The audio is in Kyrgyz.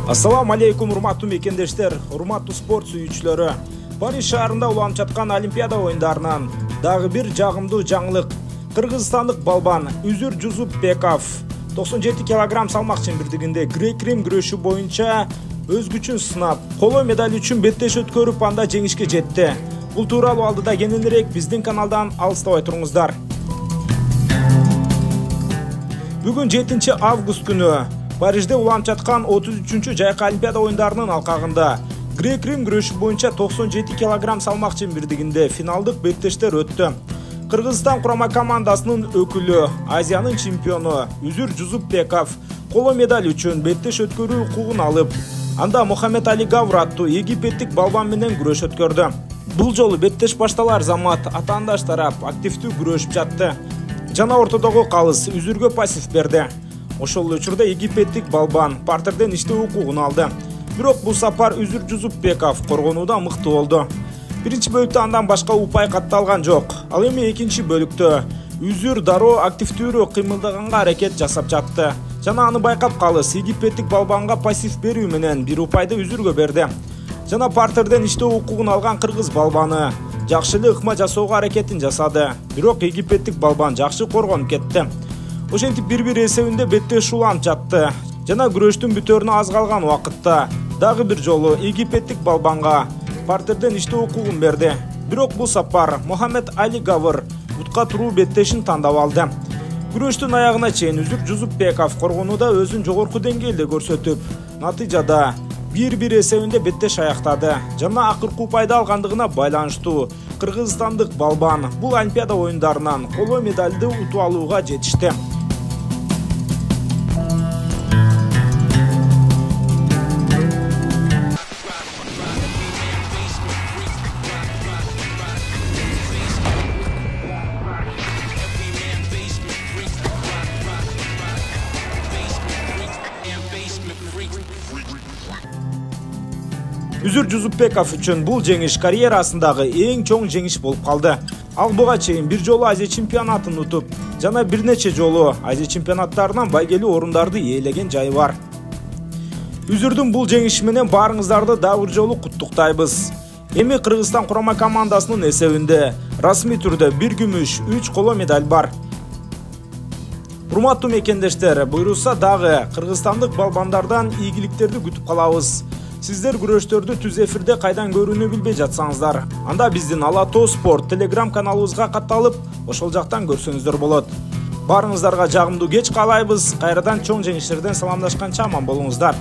Assalamu алейкум, урматтуу мекендештер, урматтуу спорт сүйүүчүлөрү. Париж шаарында уланып жаткан Олимпиада оюндарынан дагы бир жагымдуу жаңылык. Кыргызстандык балбан Үзүр Жусупбеков 97 кг салмак чембирдигинде грек-рим күрөшү боюнча өз күчүн сынап, коло медаль үчүн беттеш өткөрүп, анда жеңишке жетти. Бул тууралуу алдыда кененирээк биздин каналдан алыстабай туруңуздар. Бүгүн 7 август күнү Парижде уланып жаткан 33-чү жайкы Олимпиада оюндарынын алкагында грек-рим күрөшү боюнча 97 кг салмак чембирдигинде финалдык беттештер өттү. Кыргызстан курама командасынын өкүлү, Азиянын чемпиону Үзүр Жусупбеков коло медаль үчүн беттеш өткөрүү укугун алып, анда Мухаммед Али Гавр аттуу египеттик балбан менен күрөш өткөрдү. Бул жолу беттеш башталар замат атаандаш тарап активдүү күрөшүп жатты. Жана ортодогу калыс Үзүргө пассив берди. Ошол учурда египеттик балбан партерден иштөө укугун алды. Бирок бул сапар Үзүр Жусупбеков коргонууда мыкты болду. Биринчи бөлүктө андан башка упай катталган жок. Ал эми экинчи бөлүктө Үзүр дароо активдүүрөөк кыймылдаганга аракет жасап жатты. Жана аны байкап калыс египеттик балбанга пассив берүү менен бир упайды Үзүргө берди. Жана партерден иштөө укугун алган кыргыз балбаны жакшы эле ыкма жасоого аракетин жасады. Бирок египеттик балбан жакшы коргонуп кетти. Ошентип бир-бир эсебинде беттеш уланып жатты. Жана күрөштүн бүтөрүнө аз калган убакытта дагы бир жолу египеттик балбанга партерден иштөө укугун берди. Бирок бул сапар Мухаммед Али Гавр утка туруу беттешин тандап алды. Күрөштүн аягына чейин Үзүр Жусупбеков коргонууда өзүн жогорку деңгээлде көрсөтүп, натыйжада 1-1 эсебинде беттеш аяктады. Жана акыркы упайды алгандыгына байланыштуу кыргызстандык балбан бул Олимпиада оюндарынан коло медальды утуп алууга жетишти. Үзүр Жусупбеков үчүн бул жеңиш карьерасындагы эң чоң жеңиш болуп калды. Ал буга чейин бир жолу Азия чемпионатын утуп, жана бир нече жолу Азия чемпионаттарынан байгелүү орундарды ээлеген жайы бар. Үзүрдүн бул жеңиши менен баарыңыздарды дагы бир жолу куттуктайбыз. Эми Кыргызстан курама командасынын эсебинде расмий түрдө 1 күмүш, 3 коло медаль бар. Урматтуу мекендештер, буйруса дагы кыргызстандык балбандардан ийгиликтерди күтүп калабыз. Сиздер күрөштөрдү түз эфирде кайдан көрүүнү билбей жатсаңыздар, анда биздин Ала Тоо Спорт Telegram каналыбызга катталып, ошол жактан көрсөңүздөр болот. Баарыңыздарга жагымдуу кеч каалайбыз. Кайрадан чоң жеңиштерден саламдашканча аман болуңуздар.